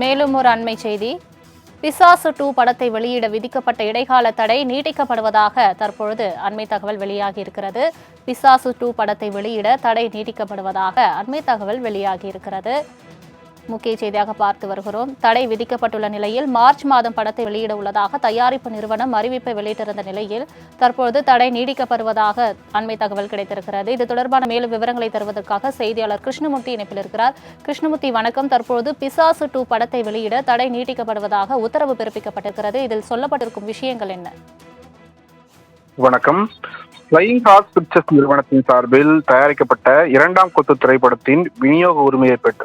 மேலும் ஒரு அண்மை செய்தி, பிசாசு 2 படத்தை வெளியிட விதிக்கப்பட்ட இடைக்கால தடை நீட்டிக்கப்படுவதாக தற்பொழுது அண்மை தகவல் வெளியாகி இருக்கிறது. பிசாசு 2 படத்தை வெளியிட தடை நீட்டிக்கப்படுவதாக அண்மை தகவல் வெளியாகி இருக்கிறது. முக்கிய செய்தியாக பார்த்து வருகிறோம். தடை விதிக்கப்பட்டுள்ள நிலையில் மார்ச் மாதம் படத்தை வெளியிட உள்ளதாக தயாரிப்பு நிறுவனம் அறிவிப்பை வெளியிட்டிருந்த நிலையில் தற்பொழுது தடை நீடிக்கப்படுவதாக அண்மை தகவல் கிடைத்திருக்கிறது. இது தொடர்பான மேலும் விவரங்களை தருவதற்காக செய்தியாளர் கிருஷ்ணமூர்த்தி இணைப்பில் இருக்கிறார். கிருஷ்ணமூர்த்தி வணக்கம். தற்பொழுது பிசாசு 2 படத்தை வெளியிட தடை நீட்டிக்கப்படுவதாக உத்தரவு பிறப்பிக்கப்பட்டிருக்கிறது. இதில் சொல்லப்பட்டிருக்கும் விஷயங்கள் என்ன? வணக்கம். ஃப்ளையிங் ஹார்ஸ் பிக்சர்ஸ் நிறுவனத்தின் சார்பில் தயாரிக்கப்பட்ட 2ஆம் கொத்து திரைப்படத்தின் விநியோக உரிமையை பெற்ற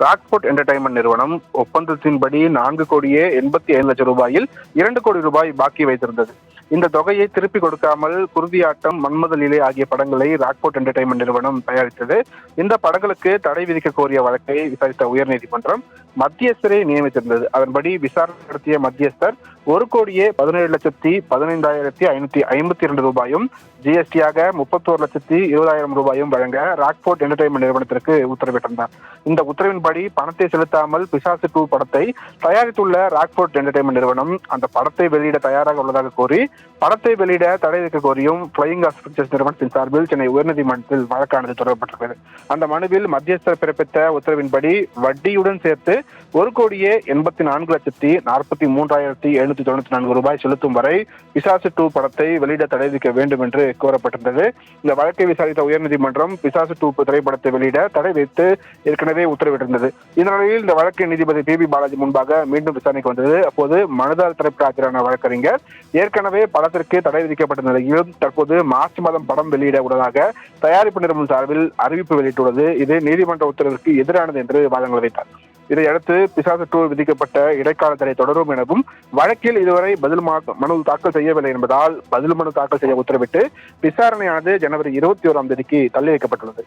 ராக்ஃபோர்ட் என்டர்டைன்மெண்ட் நிறுவனம் ஒப்பந்தத்தின்படி 4,85,00,000 ரூபாயில் 2 கோடி ரூபாய் பாக்கி வைத்திருந்தது. இந்த தொகையை திருப்பி கொடுக்காமல் குருதியாட்டம், மன்மத லீலை ஆகிய படங்களை ராக்ஃபோர்ட் என்டர்டைன்மெண்ட் நிறுவனம் தயாரித்தது. இந்த படங்களுக்கு தடை விதிக்க கோரிய வழக்கை விசாரித்த உயர்நீதிமன்றம் மத்தியஸ்தரை நியமித்திருந்தது. அதன்படி விசாரணை நடத்திய மத்தியஸ்தர் 1,17,15,552 ரூபாயும் ஜிஎஸ்டியாக 31,20,000 ரூபாயும் வழங்க ராக்ஃபோர்ட் என்டர்டைன்மெண்ட் நிறுவனத்திற்கு உத்தரவிட்டிருந்தார். இந்த உத்தரவின்படி பணத்தை செலுத்தாமல் பிசாசு 2 படத்தை தயாரித்துள்ள ராக்ஃபோர்ட் என்டர்டைன்மெண்ட் நிறுவனம் அந்த படத்தை வெளியிட தயாராக உள்ளதாக கூறி படத்தை வெளியிட தடை விதிக்க கோரியும் ஃப்ளையிங் ஹார்ஸ் பிக்சர்ஸ் நிறுவனத்தின் சார்பில் சென்னை உயர்நீதிமன்றத்தில் வழக்கானது தொடரப்பட்டிருக்கிறது. அந்த மனுவில் மத்தியஸ்தர் பிறப்பித்த உத்தரவின்படி வட்டியுடன் சேர்த்து 1,84,43,794 ரூபாய் செலுத்தும் வரை பிசாசு 2 படத்தை வெளியிட தடை விதிக்க வேண்டும் என்று கோரப்பட்டிருந்தது. இந்த வழக்கை விசாரித்த உயர்நீதிமன்றம் பிசாசு 2 திரைப்படத்தை வெளியிட தடை வைத்து ஏற்கனவே உத்தரவிட்டிருந்தது. இந்த நிலையில் இந்த வழக்கு நீதிபதி PB பாலாஜி முன்பாக மீண்டும் விசாரணைக்கு வந்தது. அப்போது மனுதாரர் தரப்பில் ஆஜரான வழக்கறிஞர் ஏற்கனவே படத்திற்கு தடை விதிக்கப்பட்ட நிலையிலும் தற்போது மார்ச் மாதம் படம் வெளியிட உள்ளதாக தயாரிப்பு நிறுவனம் சார்பில் அறிவிப்பு வெளியிட்டுள்ளது. இது நீதிமன்ற உத்தரவிற்கு எதிரானது என்று வாதங்கள் வைத்தார். இதையடுத்து பிசாசு 2 விதிக்கப்பட்ட இடைக்கால தடை தொடரும் எனவும் வழக்கில் இதுவரை பதில் மனு தாக்கல் செய்யவில்லை என்பதால் பதில் மனு தாக்கல் செய்ய உத்தரவிட்டு விசாரணையானது ஜனவரி 21ஆம் தேதிக்கு தள்ளி வைக்கப்பட்டுள்ளது.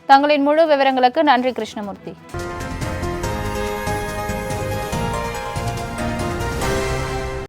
தங்களின் முழு விவரங்களுக்கு நன்றி கிருஷ்ணமூர்த்தி.